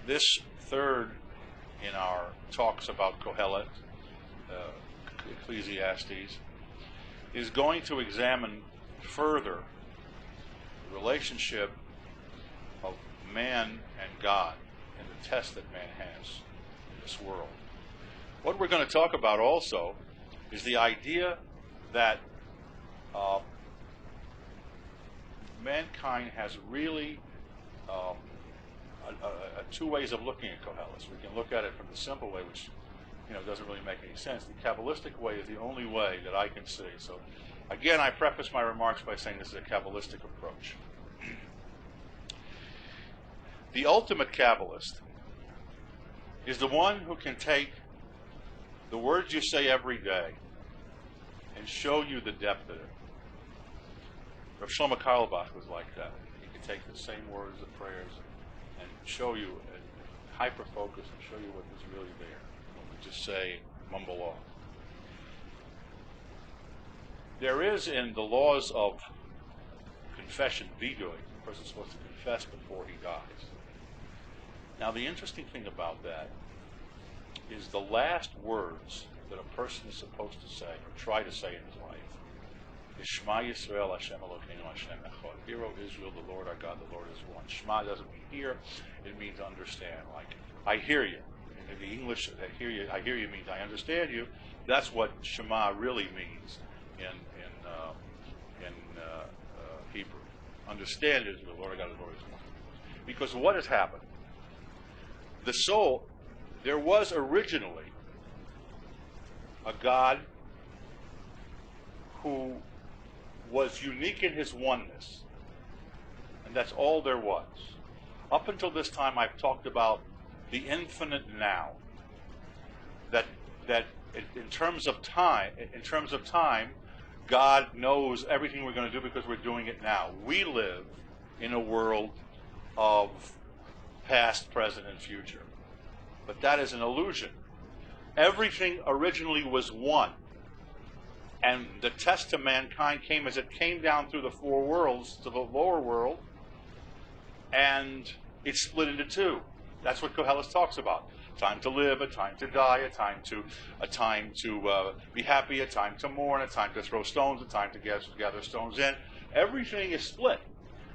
This third in our talks about Koheles Ecclesiastes is going to examine further the relationship of man and God and the test that man has in this world. What we're going to talk about also is the idea that mankind has really two ways of looking at Koheles. We can look at it from the simple way, which doesn't really make any sense. The Kabbalistic way is the only way that I can see. So, again, I preface my remarks by saying this is a Kabbalistic approach. The ultimate Kabbalist is the one who can take the words you say every day and show you the depth of it. Rav Shlomo Carlebach was like that. He could take the same words of prayers and show you, hyper-focus and show you what was really there. When we just say, mumble off. There is in the laws of confession, vidui, the person's supposed to confess before he dies. Now the interesting thing about that is the last words that a person is supposed to say, or try to say in his life, is Shema Yisrael Hashem Elokeinu Hashem Echad. Hear, O Israel, the Lord our God, the Lord is one. Shema doesn't mean hear, it means understand. Like, I hear you. In the English, I hear you means I understand you. That's what Shema really means in Hebrew. Understand is the Lord our God, the Lord is one. Because what has happened? The soul, there was originally a God who was unique in his oneness. And that's all there was. Up until this time, I've talked about the infinite now. That in terms of time, God knows everything we're going to do because we're doing it now. We live in a world of past, present, and future. But that is an illusion. Everything originally was one. And the test to mankind came as it came down through the four worlds to the lower world, and it split into two. That's what Koheles talks about. Time to live, a time to die, a time to be happy, a time to mourn, a time to throw stones, a time to gather stones in. Everything is split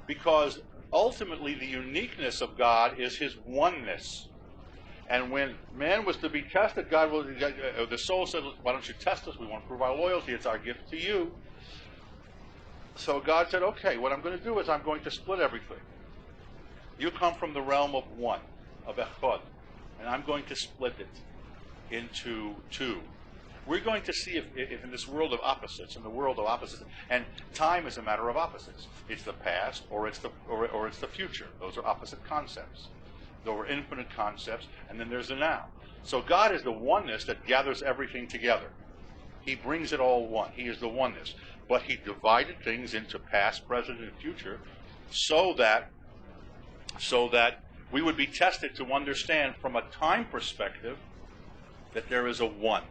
because ultimately the uniqueness of God is his oneness. And when man was to be tested, the soul said, why don't you test us? We want to prove our loyalty. It's our gift to you. So God said, okay, what I'm going to do is I'm going to split everything. You come from the realm of one, of Echad, and I'm going to split it into two. We're going to see if in this world of opposites, and time is a matter of opposites. It's the past or it's the future. Those are opposite concepts. There were infinite concepts, and then there's the now. So God is the oneness that gathers everything together. He brings it all one. He is the oneness. But he divided things into past, present, and future so that we would be tested to understand from a time perspective that there is a one.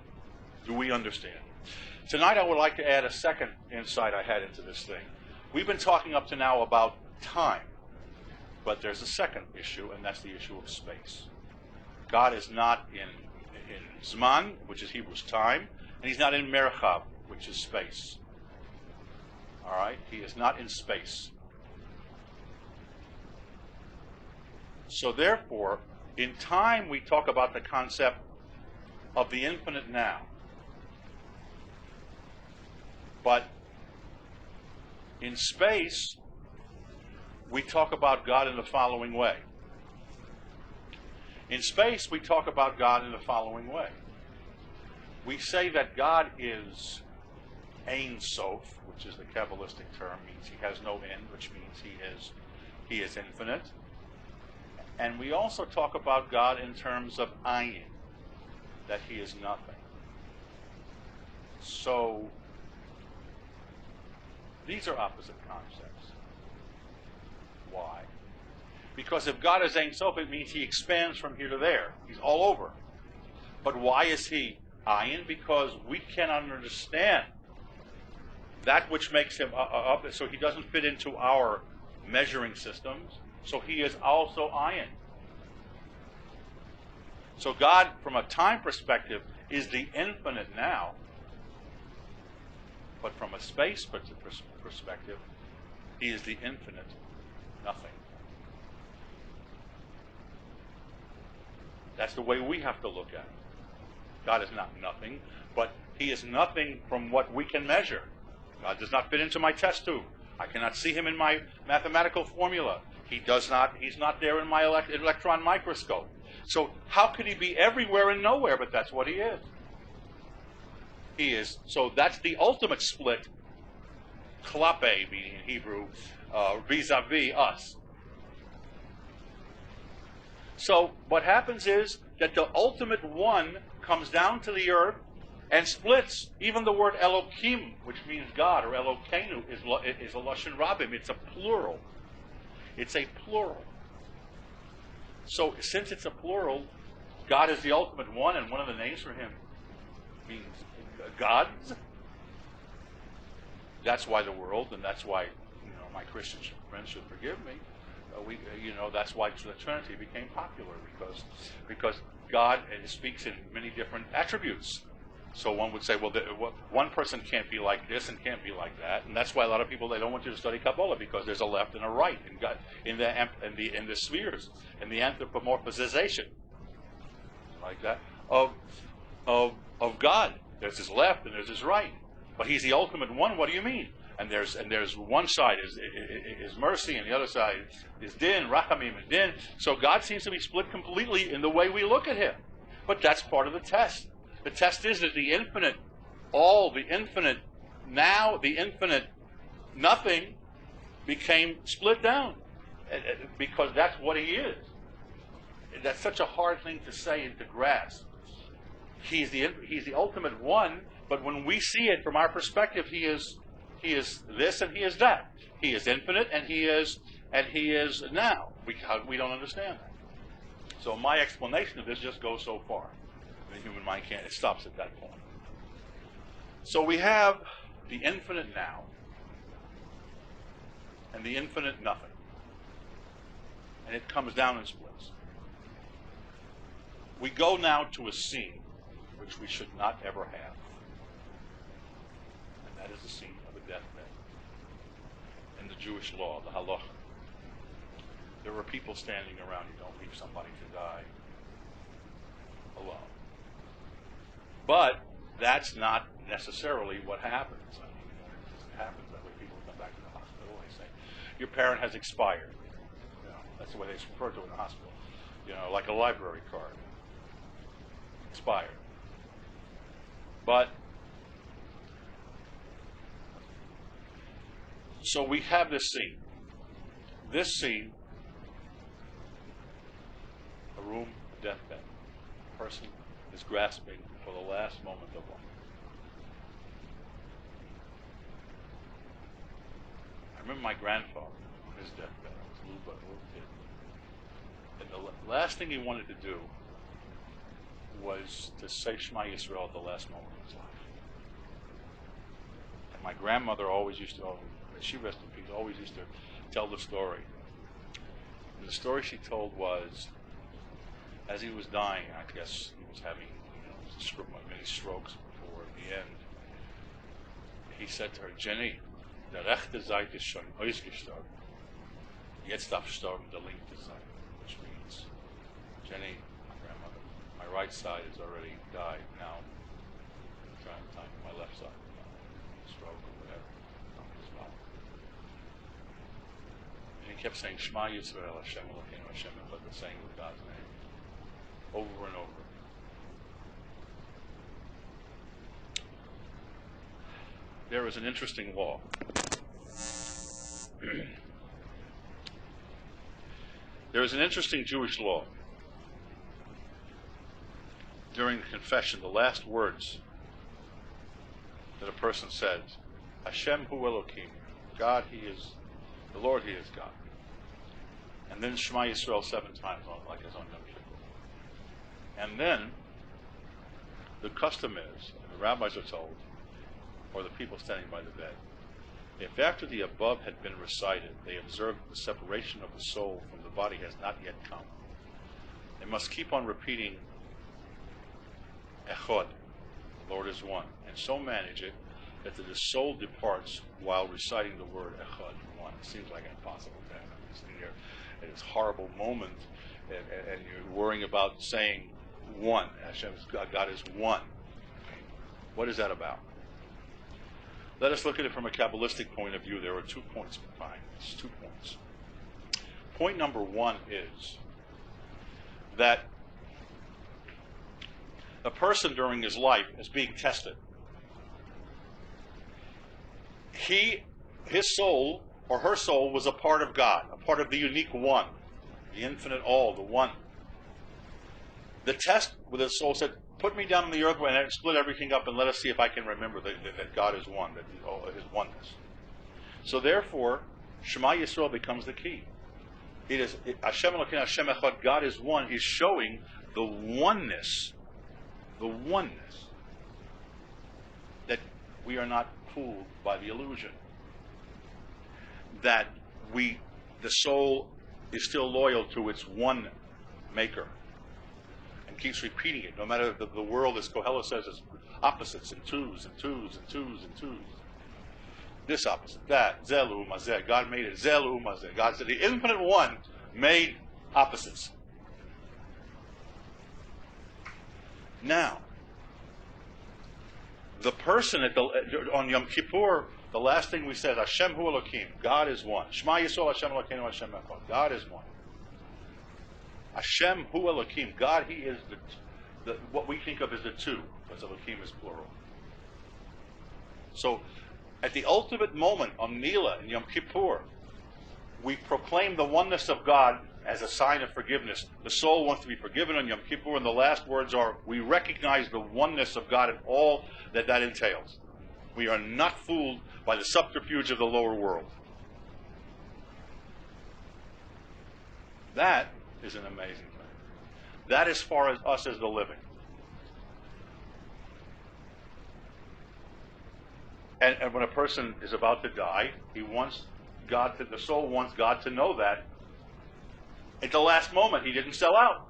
Do we understand? Tonight I would like to add a second insight I had into this thing. We've been talking up to now about time. But there's a second issue, and that's the issue of space. God is not in Zman, which is Hebrew's time, and he's not in Merchav, which is space. All right? He is not in space. So therefore, in time we talk about the concept of the infinite now. But in space, we talk about God in the following way. In space, we talk about God in the following way. We say that God is Ein Sof, which is the Kabbalistic term, means he has no end, which means he is infinite. And we also talk about God in terms of Ayin, that he is nothing. So, these are opposite concepts. Why? Because if God is Ein Sof, it means he expands from here to there. He's all over. But why is he Ayin? Because we cannot understand that which makes him up, so he doesn't fit into our measuring systems. So he is also Ayin. So God, from a time perspective, is the infinite now. But from a space perspective, he is the infinite nothing. That's the way we have to look at it. God is not nothing, but he is nothing from what we can measure. God does not fit into my test tube. I cannot see him in my mathematical formula. He's not there in my electron microscope. So how could he be everywhere and nowhere? But that's what he is. He is. So that's the ultimate split. Klape, meaning in Hebrew, vis-a-vis us. So what happens is that the ultimate one comes down to the earth and splits. Even the word Elohim, which means God, or Elokeinu, is a Lashon Rabim. It's a plural. It's a plural. So since it's a plural, God is the ultimate one, and one of the names for him means gods. That's why the world, and that's why my Christian friends should forgive me. That's why the Trinity became popular, because God speaks in many different attributes. So one would say, well, one person can't be like this and can't be like that, and that's why a lot of people, they don't want you to study Kabbalah, because there's a left and a right in God, in the spheres, in the anthropomorphization, like that of God. There's his left and there's his right, but he's the ultimate one. What do you mean? And there's one side is mercy, and the other side is din, rachamim, and din. So God seems to be split completely in the way we look at him. But that's part of the test. The test is that the infinite, the infinite now, the infinite nothing became split down, because that's what he is. That's such a hard thing to say and to grasp. He's the ultimate one, but when we see it from our perspective, he is this and he is that. He is infinite and he is now. We don't understand that. So my explanation of this just goes so far. The human mind can't. It stops at that point. So we have the infinite now and the infinite nothing, and it comes down and splits. We go now to a scene which we should not ever have, and that is the scene of a deathbed. In the Jewish law, the halacha, there are people standing around. You don't leave somebody to die alone. But that's not necessarily what happens. I mean, it happens that way. People come back to the hospital, they say, your parent has expired. That's the way they refer to it in the hospital. Like a library card. Expired. But, so we have this scene. This scene, a room, a deathbed. A person is grasping for the last moment of life. I remember my grandfather on his deathbed. I was a little kid. And the last thing he wanted to do was to say Shema Yisrael at the last moment of his life. And my grandmother always used to, she rested in peace, always used to tell the story. And the story she told was, as he was dying, I guess he was having many strokes before the end, he said to her, Jenny, der rechte Seite ist schon ausgestorben. Jetzt darf sterben der linke Seite. Which means, Jenny, my grandmother, my right side has already died. Now, I'm trying to time my left side, stroke or whatever, as well. And he kept saying, Shema Yisrael, Hashem Elokeinu, Hashem, but the saying of God's name, over and over. There is an interesting law. There is an interesting Jewish law. During the confession, the last words that a person says, Hashem hu Elokim, God, he is, the Lord, he is God. And then Shema Yisrael 7 times, like his own Yom Kippur. And then, the custom is, and the rabbis are told, or the people standing by the bed, if after the above had been recited, they observed the separation of the soul from the body has not yet come, they must keep on repeating Echad, Lord is one. And so manage it that the soul departs while reciting the word Echad, one. It seems like an impossible task. You're sitting there at this horrible moment, and you're worrying about saying one. God is one. What is that about? Let us look at it from a Kabbalistic point of view. There are 2 points behind this. 2 points. Point number 1 is that a person during his life is being tested. His soul or her soul was a part of God, a part of the unique one, the infinite all, the one. The test with his soul said, put me down on the earth and split everything up and let us see if I can remember that God is one, that his oneness. So therefore, Shema Yisrael becomes the key. It is Hashem Elokeinu Hashem Echad, God is one, is showing the oneness, that we are not fooled by the illusion. That the soul is still loyal to its one maker and keeps repeating it, no matter the world, as Koheles says, is opposites and twos and twos and twos and twos. This opposite, that, Zelu Mazeh. God made it Zelu Mazeh. God said the infinite one made opposites. Now, the person on Yom Kippur, the last thing we said, Hashem Hu Elokim, God is one. Shema Yisrael Hashem Elokeinu Hashem Echad, God is one. Hashem Hu Elokim, God, He is what we think of as the two, but Elokim is plural. So, at the ultimate moment on Nila in Yom Kippur, we proclaim the oneness of God as a sign of forgiveness. The soul wants to be forgiven on Yom Kippur, and the last words are, we recognize the oneness of God and all that entails. We are not fooled by the subterfuge of the lower world. That is an amazing thing. That as far as us as the living. And when a person is about to die, the soul wants God to know that at the last moment he didn't sell out,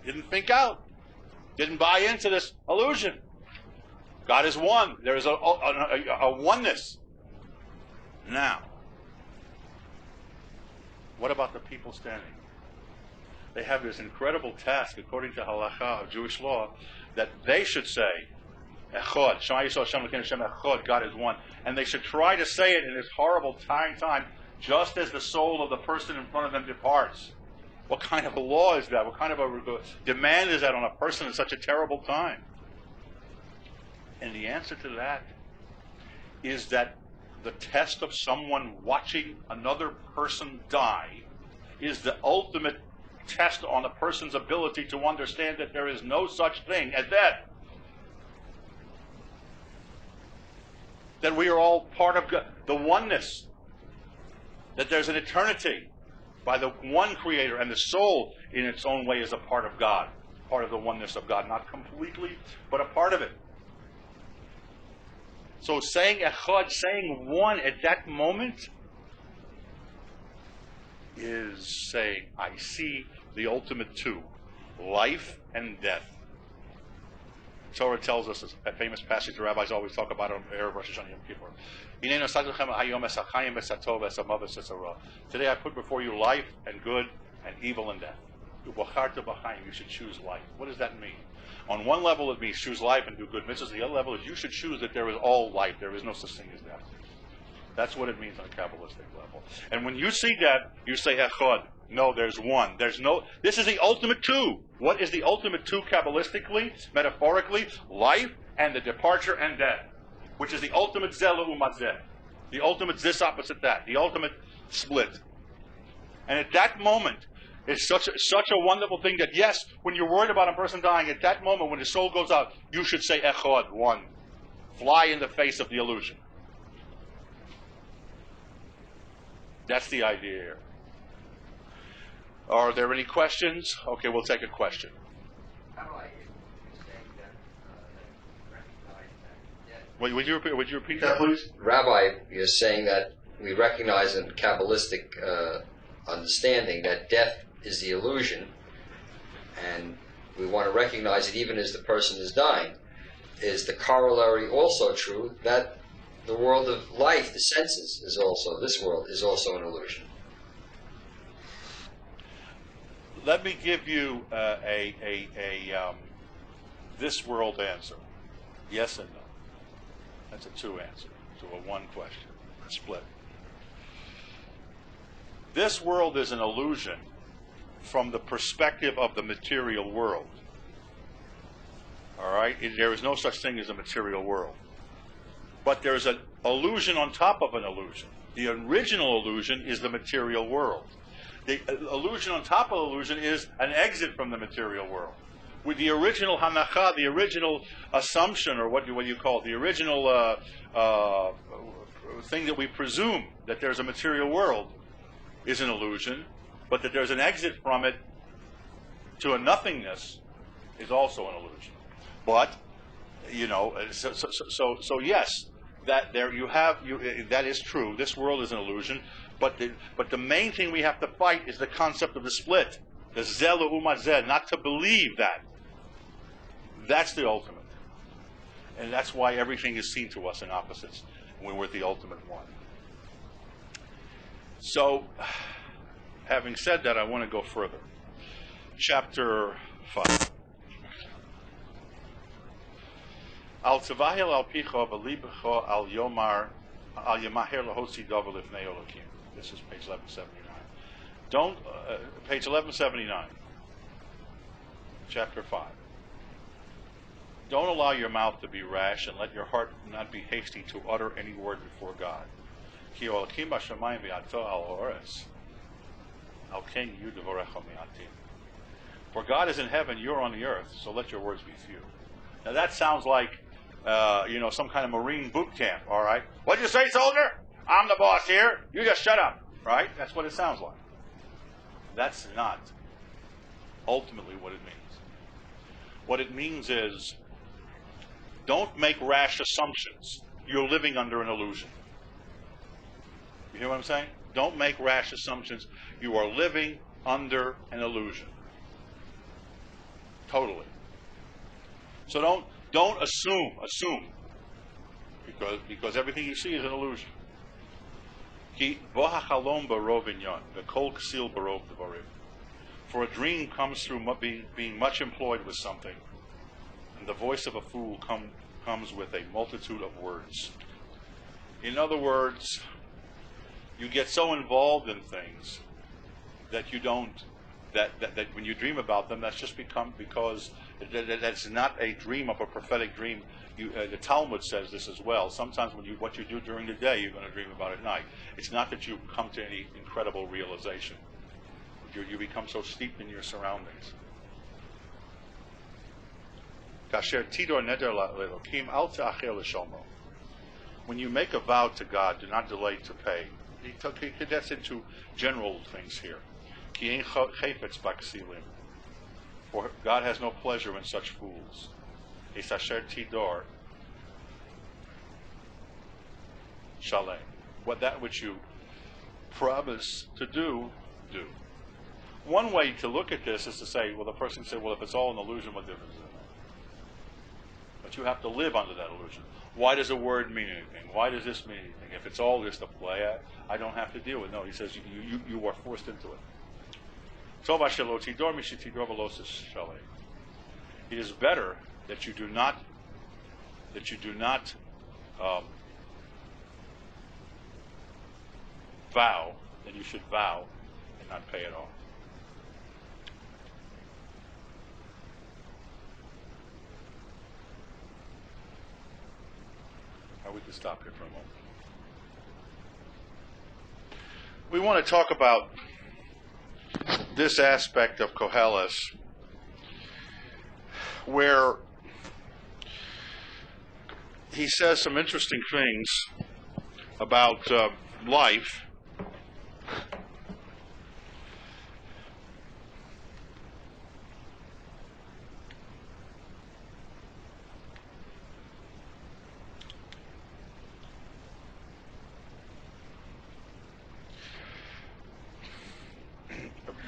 didn't think out, didn't buy into this illusion. God is one. There is a oneness. Now, what about the people standing? They have this incredible task, according to halakha of Jewish law, that they should say, Echad, Shema Yisrael Hashem Elokeinu Hashem Echad, God is one. And they should try to say it in this horrible time, just as the soul of the person in front of them departs. What kind of a law is that? What kind of a demand is that on a person in such a terrible time? And the answer to that is that the test of someone watching another person die is the ultimate test on a person's ability to understand that there is no such thing as death. That we are all part of God, the oneness. That there's an eternity by the one Creator, and the soul in its own way is a part of God, part of the oneness of God, not completely, but a part of it. So saying Echad, saying one at that moment, is saying, I see the ultimate two, life and death. Torah tells us, a famous passage the rabbis always talk about on Erev Rosh Hashanah Yom Kippur. Today I put before you life and good and evil and death. You should choose life. What does that mean? On one level it means choose life and do good mitzvahs. The other level is you should choose that there is all life. There is no such thing as death. That's what it means on a Kabbalistic level. And when you see that, you say Echad. No, there's one. This is the ultimate two. What is the ultimate two Kabbalistically, metaphorically? Life and the departure and death, which is the ultimate Zelu Umatzeh. The ultimate this opposite that. The ultimate split. And at that moment, it's such a wonderful thing that, yes, when you're worried about a person dying, at that moment when the soul goes out, you should say Echad, one. Fly in the face of the illusion. That's the idea here. Are there any questions? Okay, we'll take a question. Would you repeat that, please? Rabbi, you're saying that we recognize in Kabbalistic understanding that death is the illusion, and we want to recognize it even as the person is dying. is the corollary also true that the world of life, the senses, this world is also an illusion? Let me give you this world answer. Yes and no. That's a two answer to a one question. Split. This world is an illusion from the perspective of the material world. All right? There is no such thing as a material world. But there's an illusion on top of an illusion. The original illusion is the material world. The illusion on top of illusion is an exit from the material world. With the original hanacha, the original assumption, or what do you call it, the original thing that we presume that there's a material world is an illusion, but that there's an exit from it to a nothingness is also an illusion. But so yes, that there that is true. This world is an illusion, but the main thing we have to fight is the concept of the split, the zel u'umat zeh, not to believe that. That's the ultimate, and that's why everything is seen to us in opposites when we're the ultimate one. So, having said that, I want to go further. Chapter 5. Al tzavahil al picho v'libecho al yomar al yemaher lahosi dov lifnei Elokim. This is page 1179. Page 1179. Chapter 5. Don't allow your mouth to be rash, and let your heart not be hasty to utter any word before God. Ki Elokim b'shamayim v'ato al ha'oretz. Al ken yu devorecha mi'atim. For God is in heaven, you're on the earth, so let your words be few. Now that sounds like some kind of Marine boot camp, all right? What'd you say, soldier? I'm the boss here. You just shut up, right? That's what it sounds like. That's not ultimately what it means. What it means is, don't make rash assumptions. You're living under an illusion. You hear what I'm saying? Don't make rash assumptions. You are living under an illusion. Totally. So don't assume, because everything you see is an illusion. For a dream comes through being much employed with something, and the voice of a fool comes with a multitude of words. In other words, you get so involved in things that you don't, that when you dream about them, that's just because that's not a dream of a prophetic dream. The Talmud says this as well. Sometimes what you do during the day, you're going to dream about at night. It's not that you come to any incredible realization. You become so steeped in your surroundings. When you make a vow to God, do not delay to pay. He gets into general things here. For God has no pleasure in such fools. What that which you promise to do. One way to look at this is to say, well, the person can say, well, if it's all an illusion, what difference does it make? But you have to live under that illusion. Why does a word mean anything? Why does this mean anything? If it's all just a play, I don't have to deal with it. No, he says you are forced into it. It is better that you do not vow than you should vow and not pay at all. We can stop here for a moment. We want to talk about this aspect of Koheles, where he says some interesting things about life.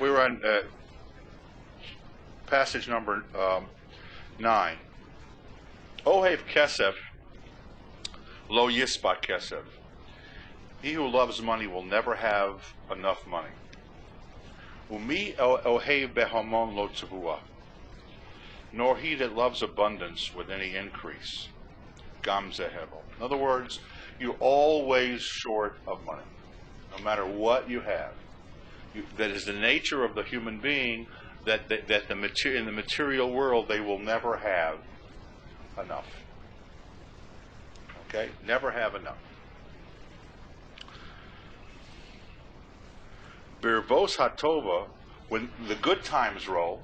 We're on passage number 9. Ohev kesef, lo yispa kesef. He who loves money will never have enough money. Umi ohev behamon lo tzavua. Nor he that loves abundance with any increase. Gam zehevel. In other words, you're always short of money, no matter what you have. That is the nature of the human being. That in the material world they will never have enough. Okay, never have enough. Birvos hatova, when the good times roll,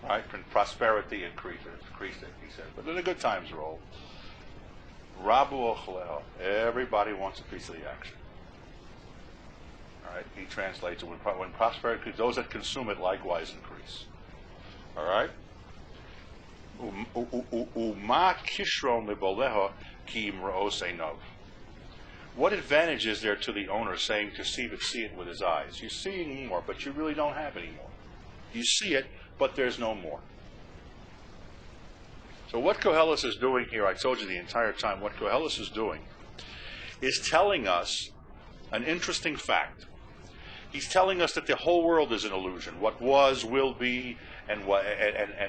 right, when prosperity increases, he said, but when the good times roll, Rabu ochleho, everybody wants a piece of the action. All right, he translates it, when prosperity, those that consume it likewise increase. All right? Uma kishron liboleho ki imroos einov. What advantage is there to the owner saying to see it with his eyes? You're seeing more, but you really don't have any more. You see it, but there's no more. So what Koheles is doing here, I told you the entire time, what Koheles is doing is telling us an interesting fact. He's telling us that the whole world is an illusion. What was, will be, and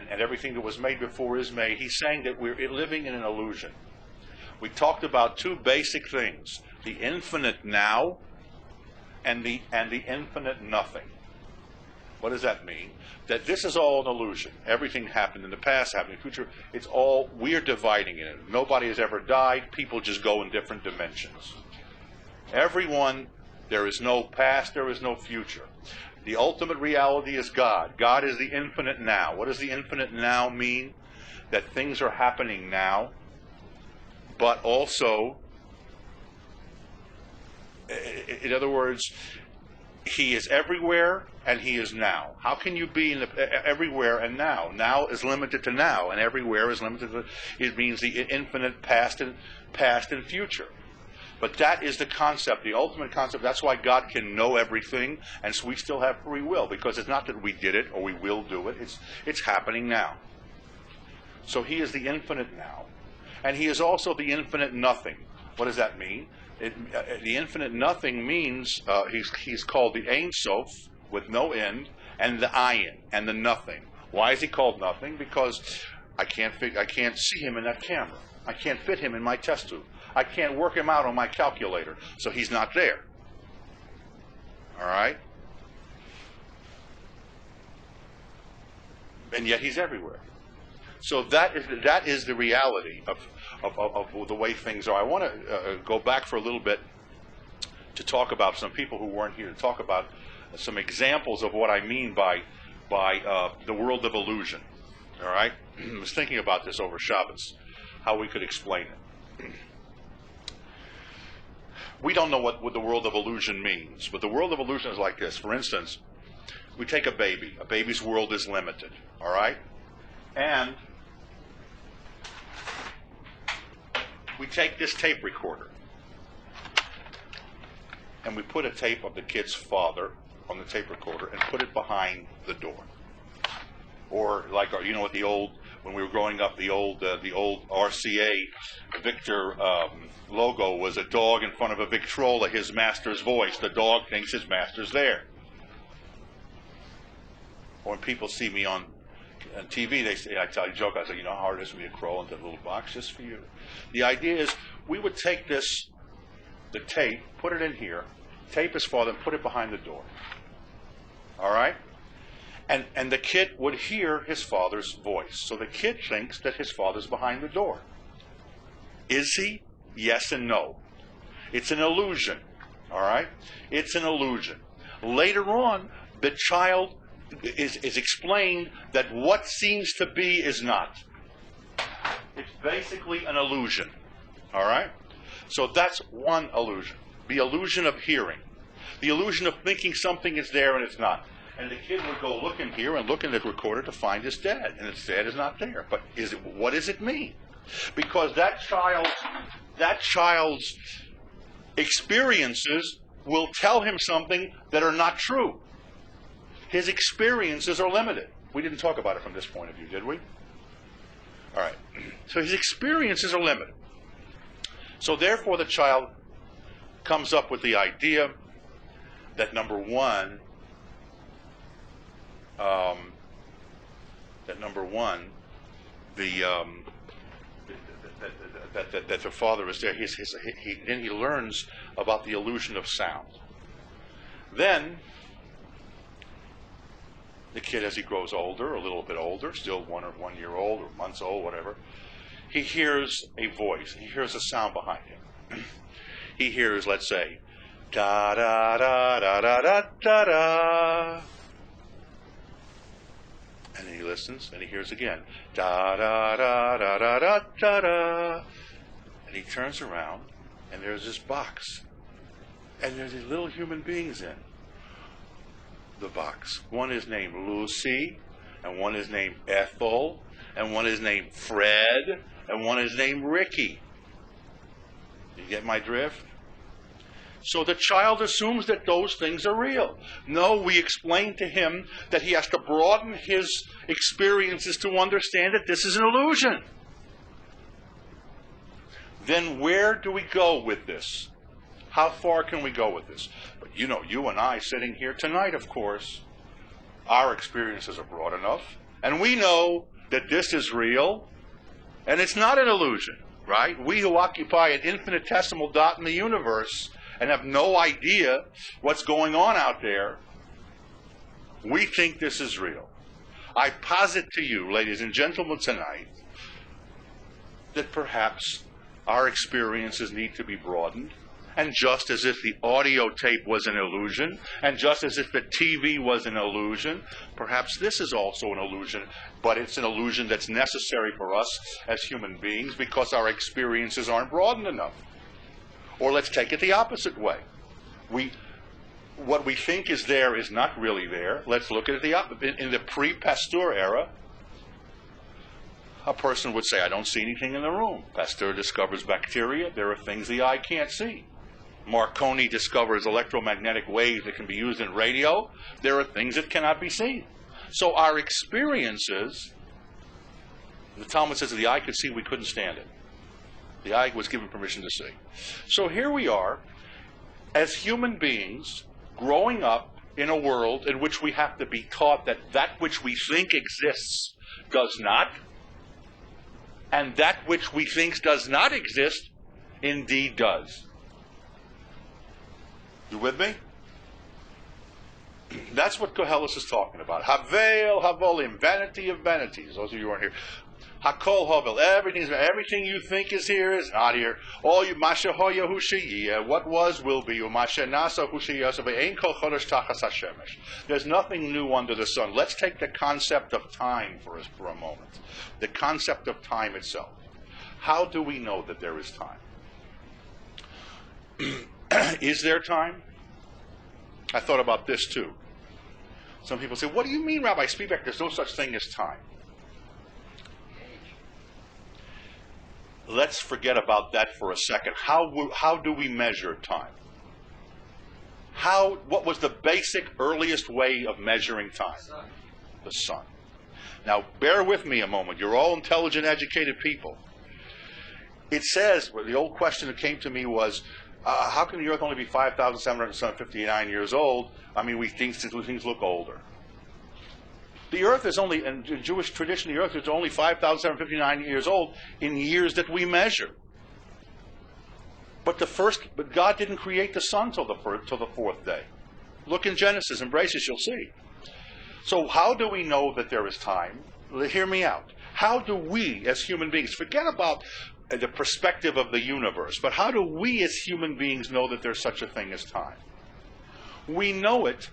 everything that was made before is made. He's saying that we're living in an illusion. We talked about two basic things: the infinite now and the infinite nothing. What does that mean? That this is all an illusion. Everything happened in the past, happened in the future. It's all, we're dividing it. Nobody has ever died. People just go in different dimensions. Everyone, there is no past, there is no future. The ultimate reality is God. God is the infinite now. What does the infinite now mean? That things are happening now, but also, in other words, He is everywhere and He is now. How can you be in everywhere and now? Now is limited to now, and everywhere is limited to, it means the infinite past and future. But that is the concept, the ultimate concept. That's why God can know everything, and so we still have free will, because it's not that we did it or we will do it. It's happening now. So He is the infinite now, and He is also the infinite nothing. What does that mean? The infinite nothing means He's called the Ein Sof, with no end, and the Ayin, and the nothing. Why is He called nothing? Because I can't see Him in that camera. I can't fit Him in my test tube. I can't work Him out on my calculator, so He's not there. All right? And yet He's everywhere. So that is the reality of the way things are. I want to go back for a little bit to talk about some people who weren't here, to talk about some examples of what I mean by the world of illusion. All right? I was thinking about this over Shabbos, how we could explain it. We don't know what the world of illusion means, but the world of illusion is like this. For instance, we take a baby. A baby's world is limited, all right? And we take this tape recorder, and we put a tape of the kid's father on the tape recorder and put it behind the door. Or like, you know what the old, when we were growing up, the old RCA Victor logo was a dog in front of a Victrola, his master's voice. The dog thinks his master's there. Or when people see me on TV, they say, I tell you a joke, I say, you know how hard it is for me to crawl into a little box just for you? The idea is, we would take the tape, put it in here, tape his father, and put it behind the door. All right? And the kid would hear his father's voice. So the kid thinks that his father's behind the door. Is he? Yes and no. It's an illusion. All right? It's an illusion. Later on, the child is explained that what seems to be is not. It's basically an illusion. All right? So that's one illusion. The illusion of hearing. The illusion of thinking something is there and it's not. And the kid would go look in here and look in the recorder to find his dad, and his dad is not there. But what does it mean? Because that child's experiences will tell him something that are not true. His experiences are limited. We didn't talk about it from this point of view, did we? All right. So his experiences are limited. So therefore the child comes up with the idea that number one, that the father is there. Then he learns about the illusion of sound. Then the kid, as he grows older, a little bit older, still 1 year old or months old, whatever, he hears a voice. He hears a sound behind him. He hears, let's say, da da da da da da da da. And then he listens, and he hears again, da da da da da da da da. And he turns around, and there's this box, and there's these little human beings in the box. One is named Lucy, and one is named Ethel, and one is named Fred, and one is named Ricky. You get my drift? So the child assumes that those things are real. No, we explain to him that he has to broaden his experiences to understand that this is an illusion. Then where do we go with this? How far can we go with this? But you know, you and I sitting here tonight, of course, our experiences are broad enough, and we know that this is real, and it's not an illusion, right? We who occupy an infinitesimal dot in the universe and have no idea what's going on out there, we think this is real. I posit to you, ladies and gentlemen, tonight, that perhaps our experiences need to be broadened, and just as if the audio tape was an illusion, and just as if the TV was an illusion, perhaps this is also an illusion, but it's an illusion that's necessary for us as human beings because our experiences aren't broadened enough. Or let's take it the opposite way. What we think is there is not really there. Let's look at it the opposite. In the pre-Pasteur era, a person would say, I don't see anything in the room. Pasteur discovers bacteria. There are things the eye can't see. Marconi discovers electromagnetic waves that can be used in radio. There are things that cannot be seen. So our experiences, the Talmud says that the eye could see, we couldn't stand it. The eye was given permission to see. So here we are, as human beings, growing up in a world in which we have to be taught that that which we think exists does not, and that which we think does not exist indeed does. You with me? That's what Koheles is talking about. Havel, havolim, vanity of vanities. Those of you who aren't here. Hakol havel, everything you think is here is not here. All you masha hoya hushiyah, what was will be. Masha nasa hushiyah, ein kol chodesh tachas hashemesh. There's nothing new under the sun. Let's take the concept of time for a moment. The concept of time itself. How do we know that there is time? Is there time? I thought about this too. Some people say, what do you mean, Rabbi Spivak, there's no such thing as time? Let's forget about that for a second. How do we measure time? What was the basic, earliest way of measuring time? The sun. Now, bear with me a moment. You're all intelligent, educated people. It says, the old question that came to me was, how can the earth only be 5,759 years old? I mean, things look older. The earth is only, in Jewish tradition, the earth is only 5,759 years old in years that we measure. But God didn't create the sun till the fourth day. Look in Genesis and Braces, you'll see. So how do we know that there is time? Hear me out. How do we, as human beings, forget about the perspective of the universe, but how do we as human beings know that there's such a thing as time? We know it.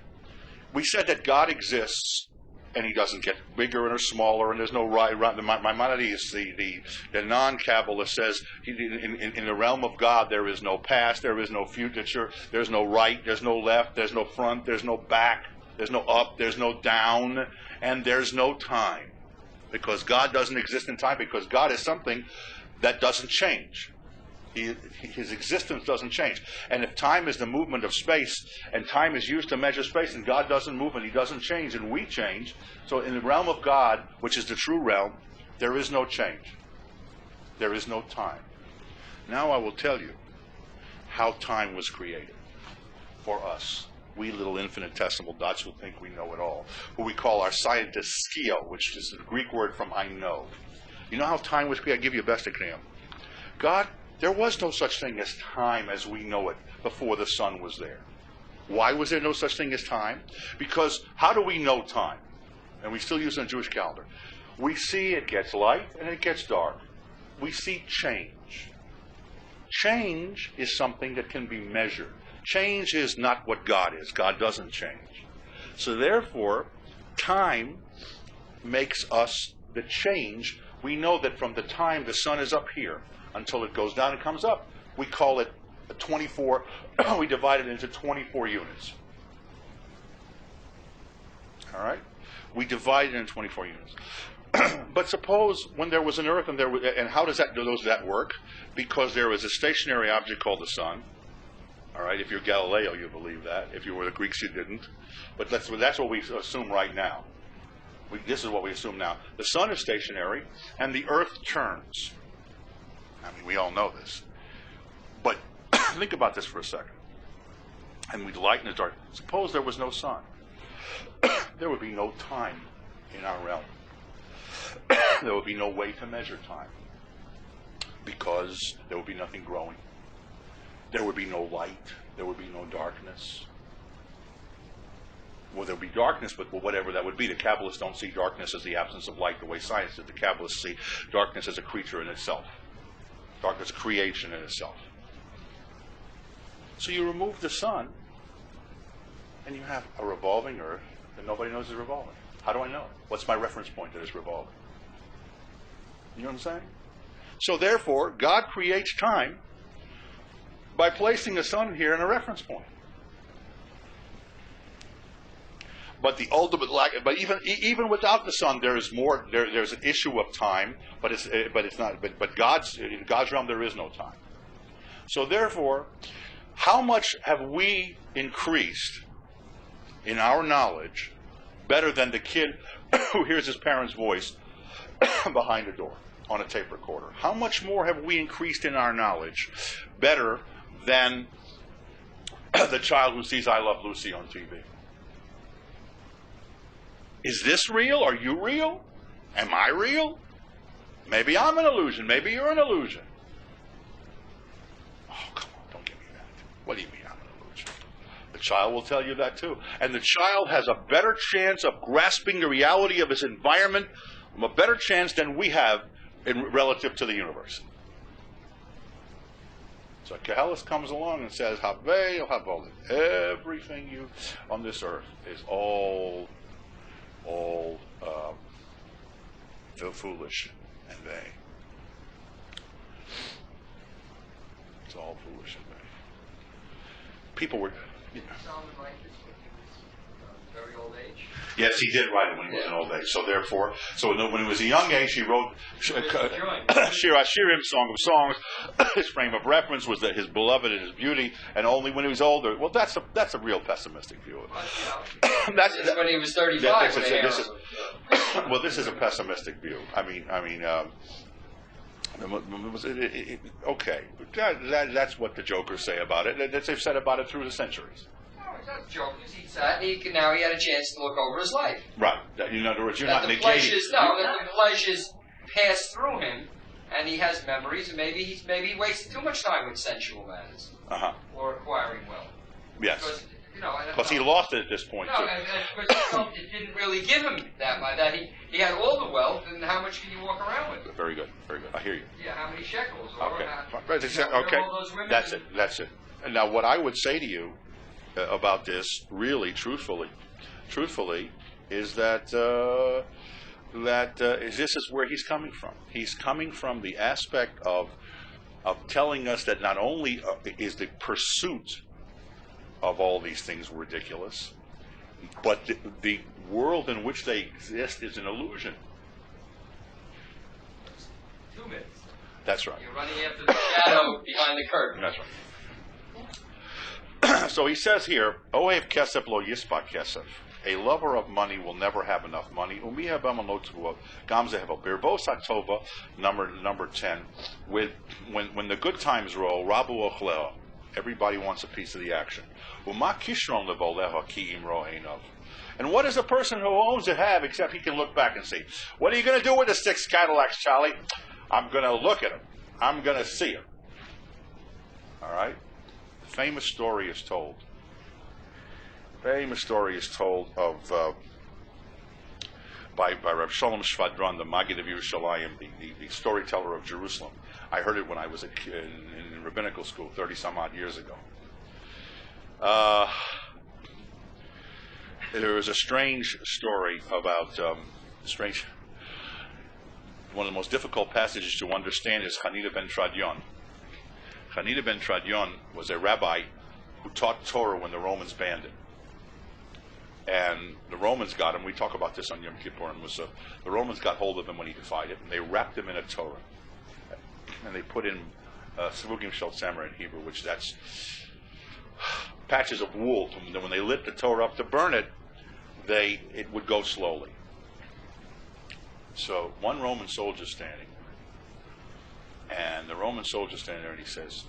We said that God exists, and he doesn't get bigger or smaller, and there's no right. Maimonides, the non-Kabbalist, says in the realm of God there is no past, there is no future, there's no right, there's no left, there's no front, there's no back, there's no up, there's no down, and there's no time. Because God doesn't exist in time, because God is something that doesn't change. His existence doesn't change. And if time is the movement of space, and time is used to measure space, and God doesn't move and he doesn't change, and we change, so in the realm of God, which is the true realm, there is no change. There is no time. Now I will tell you how time was created for us. We little infinitesimal dots who think we know it all, who we call our scientist skio, which is the Greek word from I know. You know how time was created? I'll give you a best example. God, there was no such thing as time as we know it before the sun was there. Why was there no such thing as time? Because how do we know time? And we still use it in the Jewish calendar. We see it gets light and it gets dark. We see change. Change is something that can be measured. Change is not what God is. God doesn't change. So therefore, time makes us the change. We know that from the time the sun is up here until it goes down and comes up, we call it a 24, we divide it into 24 units. All right? We divide it into 24 units. But suppose when there was an earth and how does that work? Because there was a stationary object called the sun. All right, if you're Galileo, you believe that. If you were the Greeks, you didn't. But that's what we assume right now. This is what we assume now. The sun is stationary, and the earth turns. I mean, we all know this. But think about this for a second. And we light in the dark. Suppose there was no sun. There would be no time in our realm. There would be no way to measure time. Because there would be nothing growing. There would be no light. There would be no darkness. Well, there would be darkness, but whatever that would be. The Kabbalists don't see darkness as the absence of light the way science does. The Kabbalists see darkness as a creature in itself. Darkness, creation in itself. So you remove the sun, and you have a revolving earth that nobody knows is revolving. How do I know? What's my reference point that it's revolving? You know what I'm saying? So therefore, God creates time by placing the sun here in a reference point. But the ultimate but even without the sun, there is more. There's an issue of time, but it's not. But in God's realm, there is no time. So therefore, how much have we increased in our knowledge better than the kid who hears his parents' voice behind a door on a tape recorder? How much more have we increased in our knowledge better than the child who sees I Love Lucy on TV? Is this real? Are you real? Am I real? Maybe I'm an illusion. Maybe you're an illusion. Oh, come on, don't give me that. What do you mean I'm an illusion? The child will tell you that too. And the child has a better chance of grasping the reality of his environment, a better chance than we have relative to the universe. So Koheles comes along and says, everything you on this earth is all foolish and vain. It's all foolish and vain. People were, Sounded like this when he was very old age. Yes, he did write it when he was an old age. So therefore, when he was a young age, he wrote Shir Hashirim, Song of Songs. His frame of reference was that his beloved and his beauty, and only when he was older. Well, that's a real pessimistic view of it. That's when he was 35. This is a pessimistic view. Okay, that's what the jokers say about it. They've said about it through the centuries. He's not jokers. He sat. Now he had a chance to look over his life. Right. In other words, you're not negating. That the pleasures pass through him, and he has memories, and maybe he wasted too much time with sensual matters or acquiring wealth. Yes. Because he lost it at this point too. But it didn't really give him that much. That he had all the wealth, and how much can you walk around with? Very good. I hear you. Yeah. How many shekels? Okay. All those women That's it. And now, what I would say to you about this, really, truthfully, is that this is where he's coming from. He's coming from the aspect of telling us that not only is the pursuit of all these things ridiculous, but the world in which they exist is an illusion. 2 minutes. That's right. You're running after the shadow behind the curtain. That's right. So he says here, Ohev kesef lo yispa kesef. a lover of money will never have enough money. Number 10. When the good times roll, Rabu Ochleo, everybody wants a piece of the action. And what does a person who owns it have except he can look back and see? What are you going to do with the 6 Cadillacs, Charlie? I'm going to look at them. I'm going to see them. All right? The famous story is told of by Reb Shalom Shvadron, the Maggid of Yerushalayim, the storyteller of Jerusalem. I heard it when I was in rabbinical school 30 some odd years ago. There was a strange story about one of the most difficult passages to understand is Hanina ben Tradion. Hanina ben Tradion was a rabbi who taught Torah when the Romans banned it. And the Romans got him. We talk about this on Yom Kippur. The Romans got hold of him when he defied it, and they wrapped him in a Torah. And they put in Svugim Shel Tzemer in Hebrew, which that's patches of wool. When they lit the Torah up to burn it, it would go slowly. So one Roman soldier standing, and the Roman soldier standing there, and he says,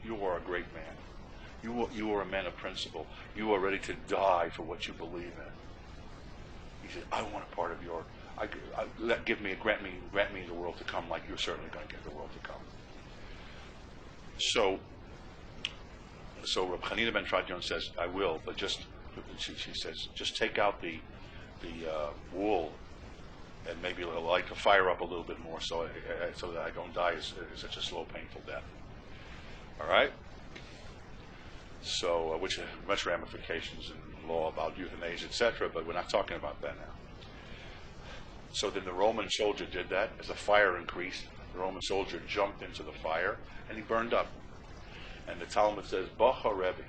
"You are a great man. You are a man of principle. You are ready to die for what you believe in." He said, "I want a part of your. Grant me the world to come, like you're certainly going to get the world to come." So Reb Hanina ben Tradion says, "I will, but she says, just take out the wool, and maybe light the fire up a little bit more, so that I don't die such a slow, painful death." All right. So, which has much ramifications in law about euthanasia, etc. But we're not talking about that now. So then the Roman soldier did that. As the fire increased, the Roman soldier jumped into the fire and he burned up. And the Talmud says, "Bacha Rebbe,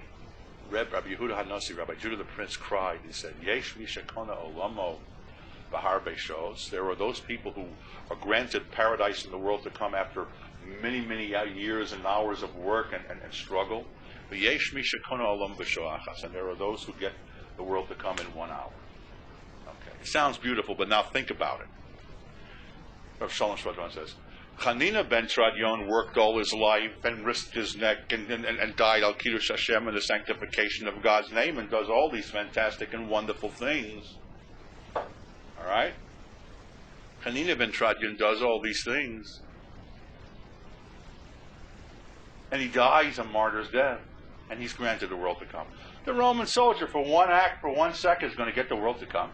Rabbi Yehuda Hanasi, Rabbi Judah the Prince cried." He said, "Yesh mishakona olamo b'harbe shos." There are those people who are granted paradise in the world to come after many, many years and hours of work and struggle. Yesh mishakona olam b'shoachas, and there are those who get the world to come in 1 hour. Okay, it sounds beautiful, but now think about it. Rav Shalom Shvadron says, Hanina ben Tradion worked all his life and risked his neck and died al Kiddush Hashem in the sanctification of God's name and does all these fantastic and wonderful things. All right? Hanina ben Tradion does all these things. And he dies a martyr's death. And he's granted the world to come. The Roman soldier, for one act, for 1 second, is going to get the world to come.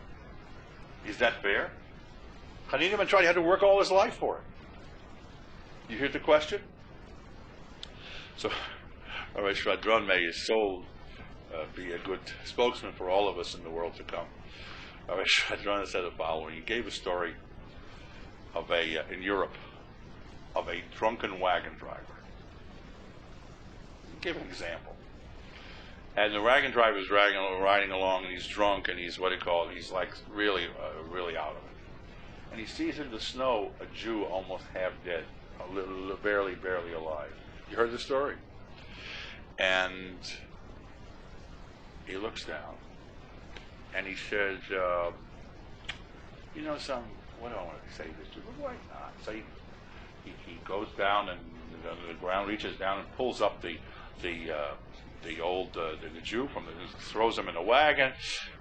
Is that fair? Hanina ben Tradion had to work all his life for it. You hear the question? So, Rabbi Shvadron, may his soul be a good spokesman for all of us in the world to come. Rabbi Shvadron said the following. He gave a story of in Europe, of a drunken wagon driver. He gave an example. And the wagon driver is riding along, and he's drunk, and he's he's like really out of it. And he sees in the snow a Jew almost half dead, barely alive. You heard the story? And he looks down, and he says, what do I want to say this to? Why not? So he goes down, and the ground reaches down and pulls up the Jew throws him in a wagon,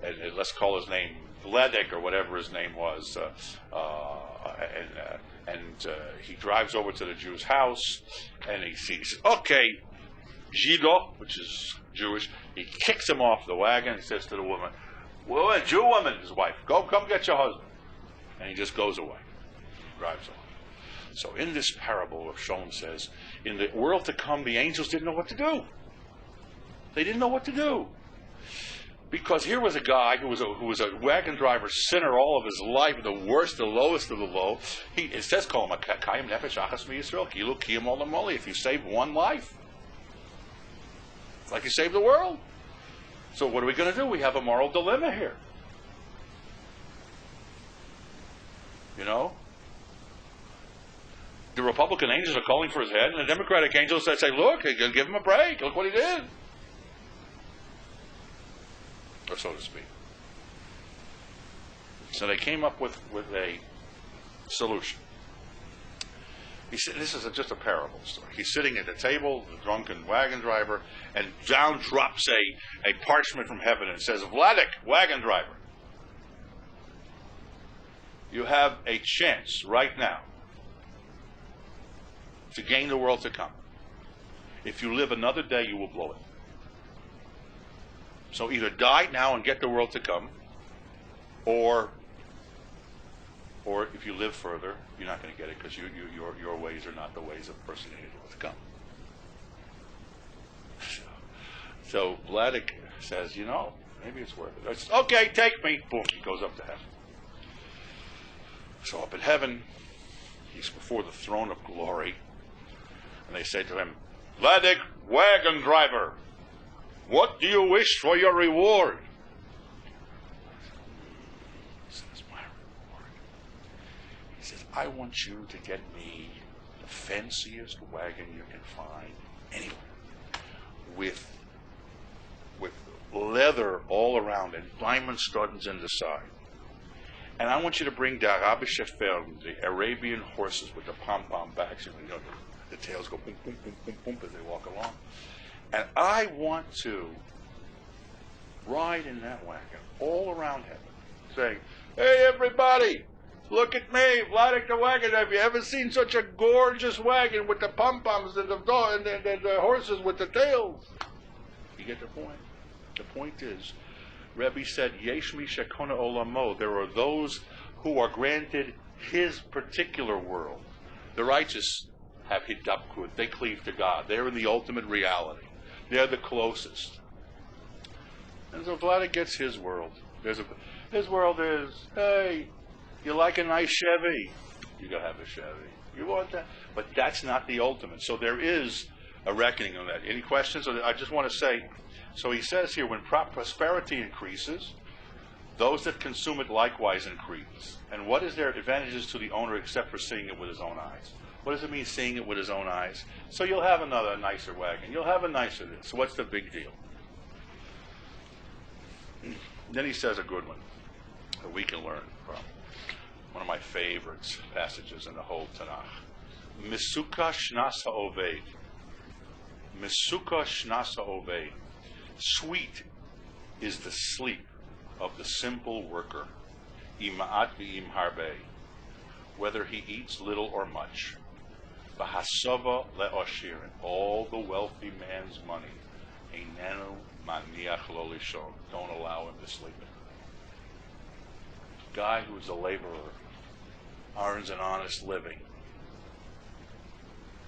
and let's call his name Vledek or whatever his name was, and he drives over to the Jew's house, and he sees, okay, Jido, which is Jewish, he kicks him off the wagon and says to the woman, "Well, Jew woman," his wife, come get your husband. And he just goes away, drives off. So in this parable, Shalom says, in the world to come, the angels didn't know what to do. They didn't know what to do. Because here was a guy who was a wagon driver sinner all of his life, the worst, the lowest of the low. It says, if you save one life, it's like you saved the world. So what are we going to do? We have a moral dilemma here. You know? The Republican angels are calling for his head, and the Democratic angels say, look, give him a break. Look what he did. Or so to speak. So they came up with a solution. He said, this is just a parable story. He's sitting at the table, the drunken wagon driver, and down drops a parchment from heaven and says, Vladik, wagon driver, you have a chance right now to gain the world to come. If you live another day, you will blow it. So either die now and get the world to come, or if you live further, you're not going to get it because your ways are not the ways of the person who needs the world to come. So Vladik says, maybe it's worth it. Says, okay, take me. Boom, he goes up to heaven. So up in heaven, he's before the throne of glory, and they say to him, Vladik, wagon driver, what do you wish for your reward? He says, my reward. He says, I want you to get me the fanciest wagon you can find anywhere, with leather all around and diamond studs in the side. And I want you to bring the Rabbi Spivak, the Arabian horses with the pom-pom backs, the tails go boom, boom, boom, boom, boom as they walk along. And I want to ride in that wagon all around heaven, saying, hey, everybody, look at me, Vladik the wagon. Have you ever seen such a gorgeous wagon with the pom-poms and the horses with the tails? You get the point? The point is, Rebbe said, Yesh mi shekona olamo. There are those who are granted his particular world. The righteous have hidapkud. They cleave to God. They're in the ultimate reality. They're the closest. And so Vladik gets his world. His world is, hey, you like a nice Chevy? You gotta have a Chevy. You want that? But that's not the ultimate. So there is a reckoning on that. Any questions? I just want to say, so he says here, when prosperity increases, those that consume it likewise increase. And what is their advantages to the owner except for seeing it with his own eyes? What does it mean, seeing it with his own eyes? So you'll have another nicer wagon. You'll have a nicer this. So what's the big deal? Then he says a good one that we can learn from. One of my favorites passages in the whole Tanakh. Misuka shnasa oved. Misuka shnasa oved. Sweet is the sleep of the simple worker, ima'at v'im harbe, whether he eats little or much. V'hasava le'oshir, and all the wealthy man's money, einenu maniach lo lishon, don't allow him to sleep. Guy who's a laborer, earns an honest living,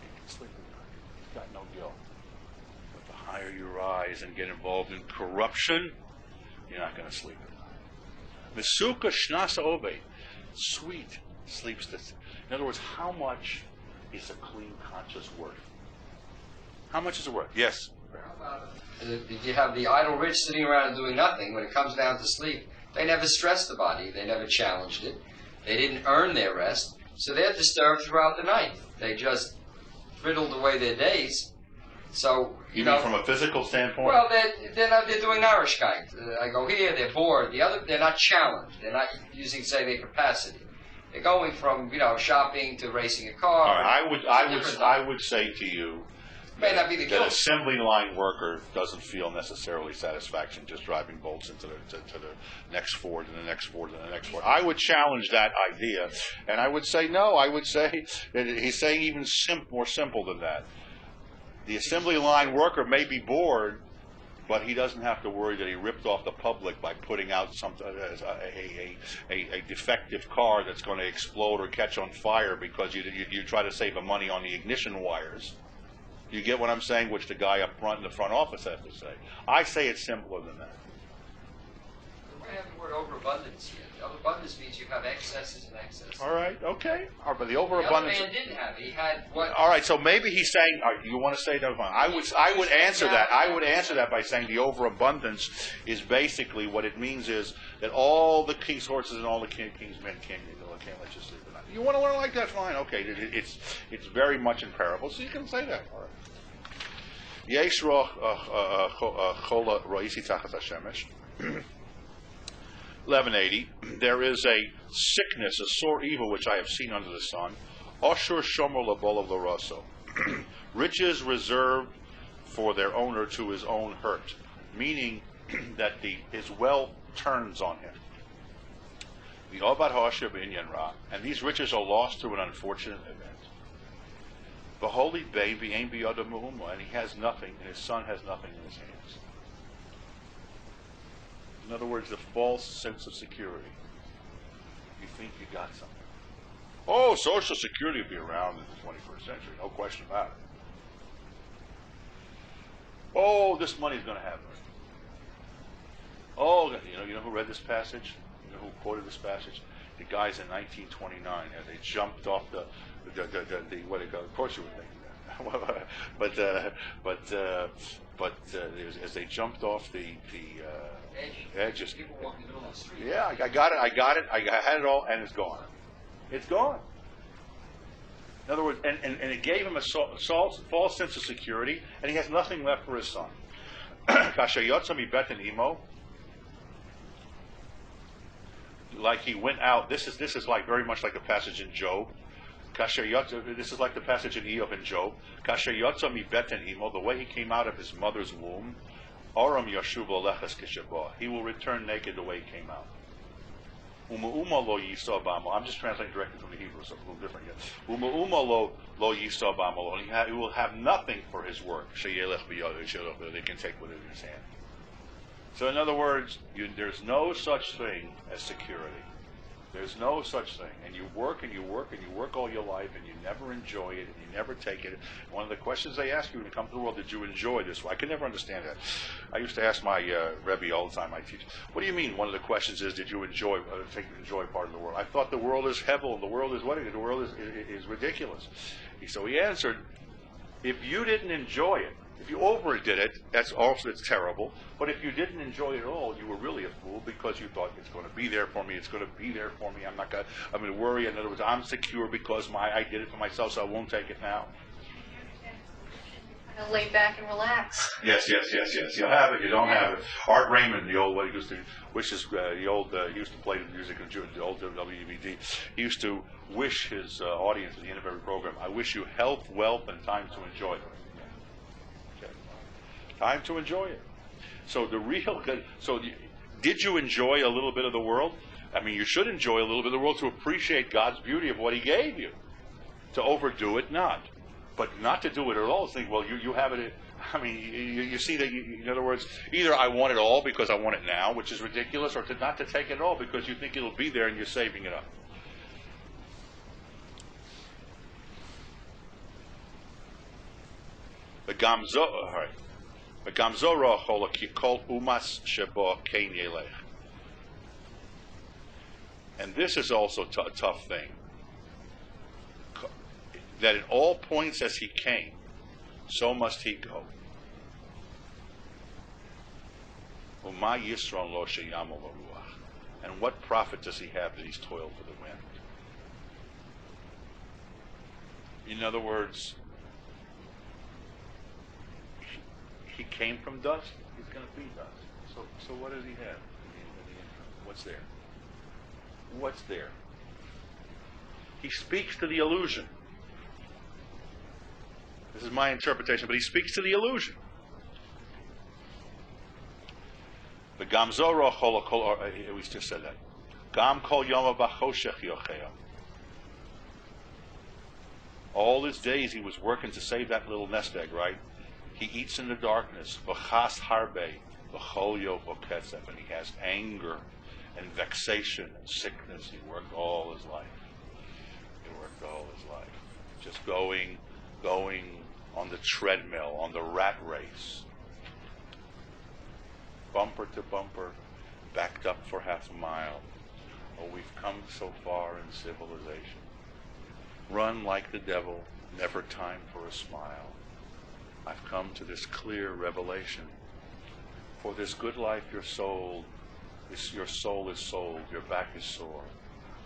he can sleep at night. He's got no guilt. But the higher you rise and get involved in corruption, you're not going to sleep at night. Misuka shnasa oved, sweet sleeps. In other words, how much is a clean conscience worth? How much is it worth? Yes. If you have the idle rich sitting around and doing nothing, when it comes down to sleep, they never stressed the body. They never challenged it. They didn't earn their rest. So they're disturbed throughout the night. They just friddled away their days. So, you mean from a physical standpoint? Well, they're doing Narishkeit. I go here, they're bored. The other, they're not challenged. They're not using, say, their capacity. They're going from, shopping to racing a car. All right, I would say to you that assembly line worker doesn't feel necessarily satisfaction just driving bolts into the next Ford and the next Ford and the next Ford. I would challenge that idea, and I would say no. I would say that he's saying even more simple than that. The assembly line worker may be bored, but he doesn't have to worry that he ripped off the public by putting out a defective car that's going to explode or catch on fire because you try to save the money on the ignition wires. You get what I'm saying, which the guy up front in the front office has to say. I say it's simpler than that. We have the word overabundance here. Overabundance means you have excesses and excesses. All right, okay. All right, but the overabundance. The other man didn't have it. He had what? All right, so maybe he's saying, you want to say that? I would answer that. I would answer that by saying the overabundance is basically what it means is that all the king's horses and all the king's men can't let you sleep at night. You want to learn like that? Fine, okay. It's very much in parable, so you can say that. All right. Yesh roch chola roisi tachas hashemesh. 1180, there is a sickness, a sore evil which I have seen under the sun. Oshur shomer labolav l'roso. Riches reserved for their owner to his own hurt, meaning that his wealth turns on him. The Obad Hosher b'inyan ra, and these riches are lost through an unfortunate event. The holy baby ain't biyada muhumma, and he has nothing, and his son has nothing in his hands. In other words, the false sense of security. You think you got something. Oh, Social Security will be around in the 21st century, no question about it. Oh, this money's going to happen. Oh, you know who read this passage? You know who quoted this passage? The guys in 1929 as they jumped off the what they call. Of course, you would think that. but as they jumped off the edges. People walking in the middle of the street. Yeah, I got it. I had it all, and it's gone. It's gone. In other words, and it gave him a false sense of security, and he has nothing left for his son. Like he went out. This is like very much like the passage in Job. This is like the passage in Eob and Job. The way he came out of his mother's womb, he will return naked the way he came out. I'm just translating directly from the Hebrew, so it's a little different yet. He will have nothing for his work. They can take with it in his hand. So in other words, there's no such thing as security. There's no such thing. And you work and you work and you work all your life and you never enjoy it and you never take it. One of the questions they ask you when you come to the world, did you enjoy this? Well, I could never understand that. I used to ask my Rebbe all the time, I teach, what do you mean one of the questions is, did you enjoy part of the world? I thought the world is hevel, the world is what? The world is ridiculous. So he answered, if you didn't enjoy it, if you overdid it, it's terrible. But if you didn't enjoy it at all, you were really a fool because you thought it's going to be there for me. It's going to be there for me. I'm going to worry. In other words, I'm secure because I did it for myself, so I won't take it now. Kind of lay back and relax. Yes. You have it. You don't have it. Art Raymond, the old he used to play the music in the old WVD. He used to wish his audience at the end of every program, I wish you health, wealth, and time to enjoy it. Time to enjoy it. So did you enjoy a little bit of the world? I mean, you should enjoy a little bit of the world to appreciate God's beauty of what He gave you. To overdo it, not. But not to do it at all. Think, well, you have it. I mean, you see that. In other words, either I want it all because I want it now, which is ridiculous, or not to take it all because you think it'll be there and you're saving it up. The Gamzo. All right. And this is also a tough thing. That in all points as he came, so must he go. And what profit does he have that he's toiled for the wind? In other words, he came from dust, he's going to be dust. So what does he have? What's there? What's there? He speaks to the illusion. This is my interpretation, but he speaks to the illusion. The Gamzoro Cholokol, we just said that. Gam Kol Yoma Bachoshech Yocheo. All his days he was working to save that little nest egg, right? He eats in the darkness, v'chas harbe, v'cholyo v'ketzef, and he has anger and vexation and sickness. He worked all his life. Just going on the treadmill, on the rat race. Bumper to bumper, backed up for half a mile. Oh, we've come so far in civilization. Run like the devil, never time for a smile. I've come to this clear revelation. For this good life your soul is sold, your back is sore.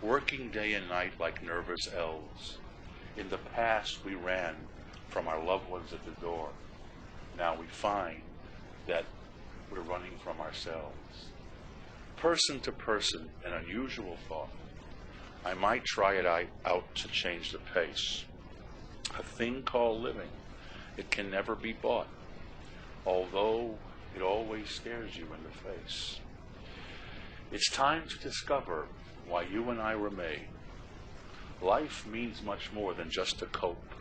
Working day and night like nervous elves. In the past we ran from our loved ones at the door. Now we find that we're running from ourselves. person to person, an unusual thought. I might try it out to change the pace. A thing called living, it can never be bought, although it always stares you in the face. It's time to discover why you and I were made. Life means much more than just to cope.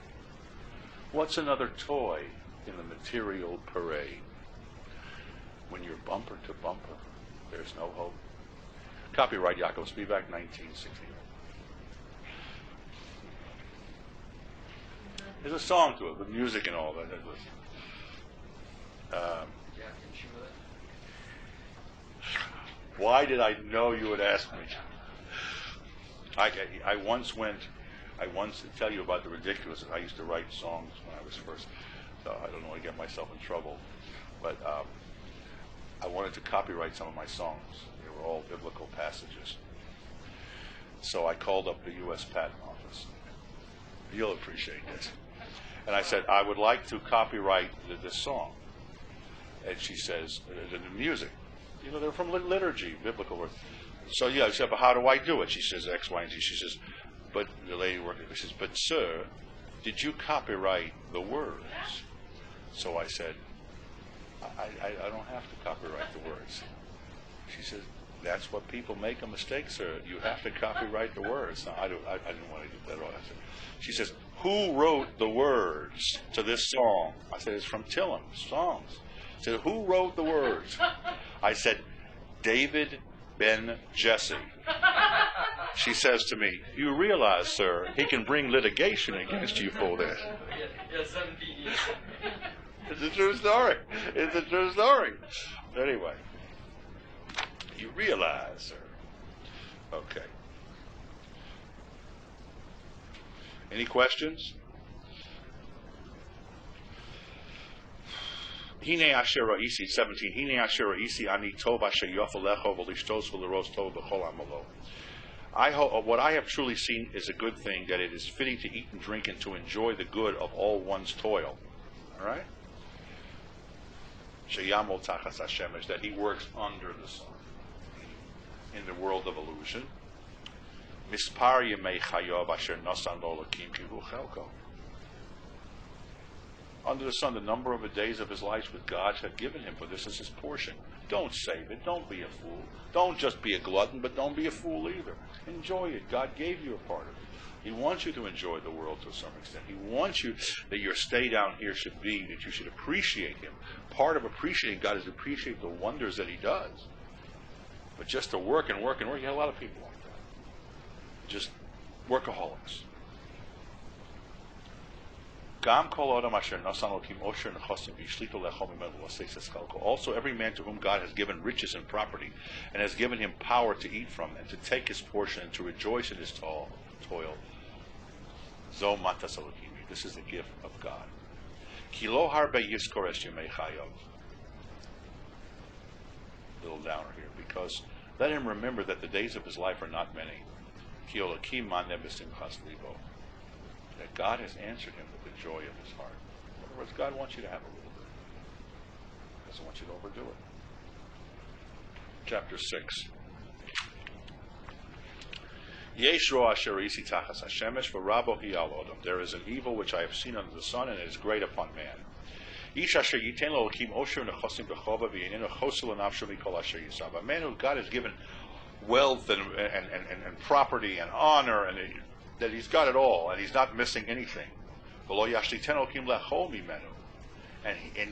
What's another toy in the material parade? When you're bumper to bumper, there's no hope. Copyright Yaakov Spivak, 1960. There's a song to it with music and all that. Why did I know you would ask me? I once tell you about the ridiculous. I used to write songs when I was first, so I don't want to get myself in trouble. But I wanted to copyright some of my songs. They were all biblical passages. So I called up the U.S. Patent Office. You'll appreciate this. And I said, I would like to copyright this song. And she says, the music. You know, they're from liturgy, biblical words. So yeah, I said, but how do I do it? She says X, Y, and Z. She says, but the lady working, she says, but sir, did you copyright the words? So I said, I don't have to copyright the words. She says, that's what people make a mistake, sir. You have to copyright the words. No, I didn't want to get that wrong. She says, who wrote the words to this song? I said, it's from Tillem's songs. She said, who wrote the words? I said, David Ben Jesse. She says to me, you realize, sir, he can bring litigation against you for this. It's a true story. It's a true story. Anyway, you realize, sir. Okay. Any questions? Hine asher ra'isi, 17. Hine asher ra'isi ani tov asher yofa lecho v'lishtos v'leros tov b'chol amalo. What I have truly seen is a good thing, that it is fitting to eat and drink and to enjoy the good of all one's toil. All right? Sheyamol tachas hashemesh, that he works under the sun in the world of illusion. Mispar yemei chayav asher nasan lo lakim kihu chelko. Under the sun, the number of the days of his life with God had given him, for this is his portion. Don't save it. Don't be a fool. Don't just be a glutton, but don't be a fool either. Enjoy it. God gave you a part of it. He wants you to enjoy the world to some extent. He wants you, that your stay down here should be, that you should appreciate him. Part of appreciating God is to appreciate the wonders that he does. But just to work and work and work, you have a lot of people like that. Just workaholics. Also, every man to whom God has given riches and property, and has given him power to eat from, and to take his portion, and to rejoice in his toil. This is the gift of God. Little downer here, because let him remember that the days of his life are not many. That God has answered him with the joy of his heart. In other words, God wants you to have a little bit. He doesn't want you to overdo it. Chapter 6. There is an evil which I have seen under the sun, and it is great upon man. A man who God has given wealth and property and honor, and that he's got it all, and he's not missing anything. And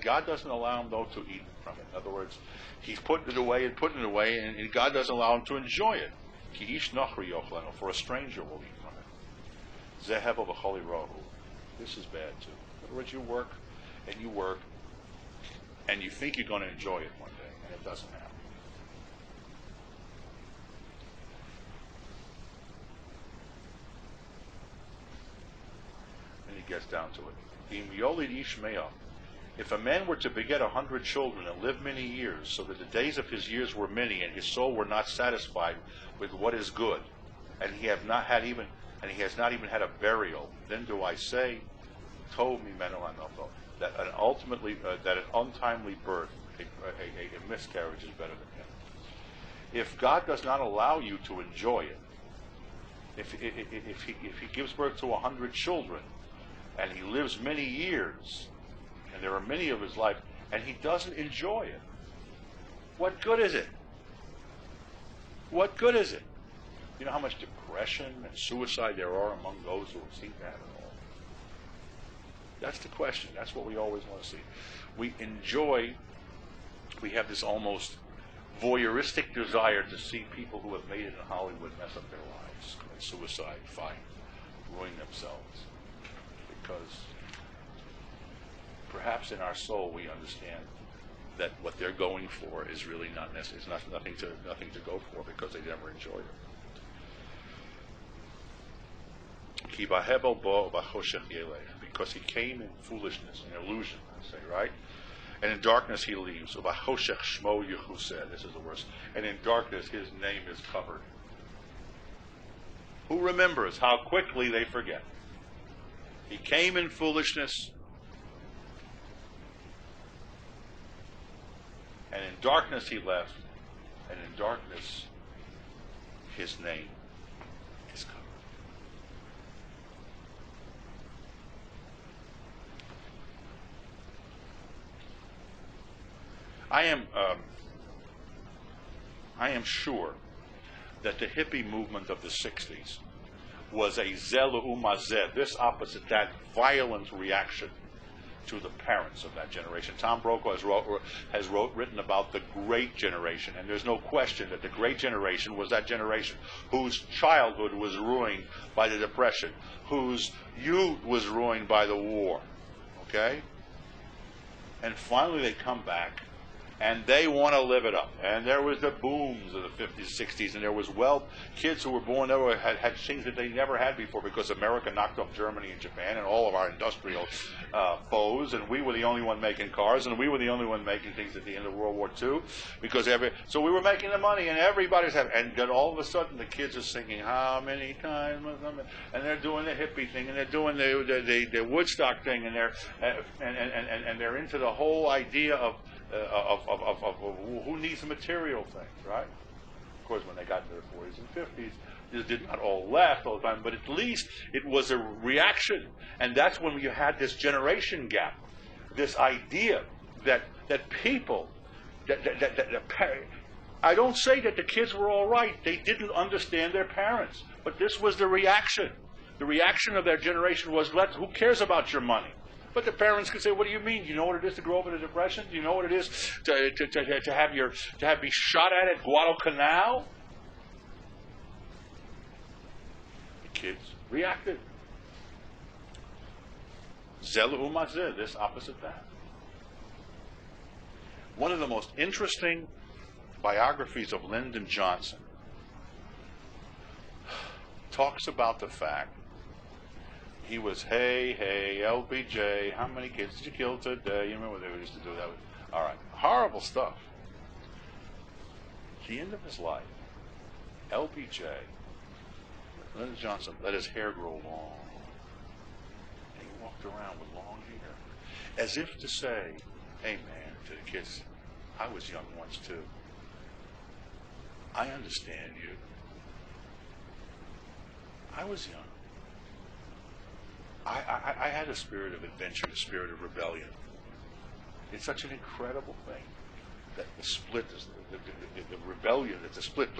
God doesn't allow him, though, to eat from it. In other words, he's putting it away, and God doesn't allow him to enjoy it. For a stranger will eat from it. This is bad, too. In other words, you work, and you think you're going to enjoy it one day, and it doesn't happen. Gets down to it. If a man were to beget 100 children and live many years, so that the days of his years were many, and his soul were not satisfied with what is good, and he has not even had a burial, then do I say, Tov mimeno anofo, that an untimely birth, a miscarriage is better than him. if God does not allow you to enjoy it, if he gives birth to 100 children, and he lives many years, and there are many of his life, and he doesn't enjoy it, what good is it? What good is it? You know how much depression and suicide there are among those who seem to have it all? That's the question. That's what we always want to see. We have this almost voyeuristic desire to see people who have made it in Hollywood mess up their lives, commit suicide, fight, ruin themselves. Because perhaps in our soul we understand that what they're going for is really not necessary. It's nothing to go for because they never enjoyed it. Because he came in foolishness, in illusion, I say, right? And in darkness he leaves. This is the worst. And in darkness his name is covered. Who remembers how quickly they forget? He came in foolishness, and in darkness he left, and in darkness his name is covered. I am sure that the hippie movement of the 60s was a zelu umazeh, this opposite, that violent reaction to the parents of that generation. Tom Brokaw has written about the great generation, and there's no question that the great generation was that generation whose childhood was ruined by the Depression, whose youth was ruined by the war. Okay? And finally they come back, and they want to live it up. And there was the booms of the 50s, 60s, and there was kids who were born there had things that they never had before because America knocked off Germany and Japan and all of our industrial foes, and we were the only one making cars, and we were the only one making things at the end of World War II, so we were making the money, and everybody's having, and then all of a sudden the kids are singing, how many times, and they're doing the hippie thing, and they're doing the Woodstock thing, and they're into the whole idea of who needs the material things, right? Of course, when they got into their 40s and 50s, this did not all last all the time, but at least it was a reaction. And that's when you had this generation gap, this idea that people, I don't say that the kids were all right. They didn't understand their parents. But this was the reaction. The reaction of their generation was, who cares about your money? But the parents could say, "What do you mean? Do you know what it is to grow up in a depression? Do you know what it is to be shot at Guadalcanal?" The kids reacted. Zelu umazeh, this opposite that. One of the most interesting biographies of Lyndon Johnson talks about the fact he was, hey, LBJ, how many kids did you kill today? You remember they used to do that? All right, horrible stuff. At the end of his life, LBJ, Lyndon Johnson, let his hair grow long. And he walked around with long hair, as if to say, hey man, to the kids, I was young once too. I understand you. I was young. I had a spirit of adventure, a spirit of rebellion. It's such an incredible thing that the split is the rebellion, that the split.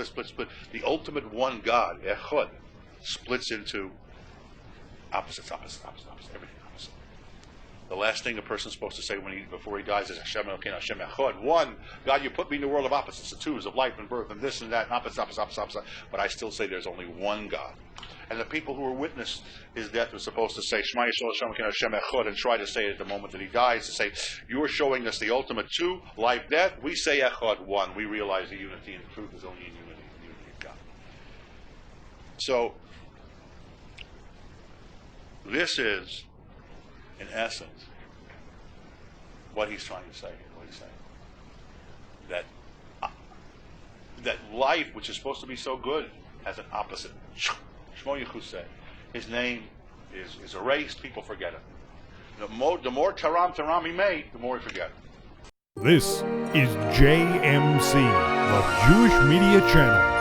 The ultimate one God, Echad, splits into opposites, everything opposite. The last thing a person's supposed to say before he dies is Hashem Elokeinu Hashem Echad. One, God, you put me in the world of opposites, the twos of life and birth and this and that, and opposites. But I still say there's only one God. And the people who were witness his death were supposed to say Shema Yisrael Hashem Elokeinu Hashem Echad, and try to say it at the moment that he dies, to say, you are showing us the ultimate two, life, death. We say Echad, one. We realize the unity, and the truth is only in unity, the unity of God. So, this is, in essence, what he's trying to say here. What he's saying. That life, which is supposed to be so good, has an opposite. Shmo Yechuseh. His name is erased. People forget it. The more taram he made, the more he forget. This is JMC, the Jewish Media Channel.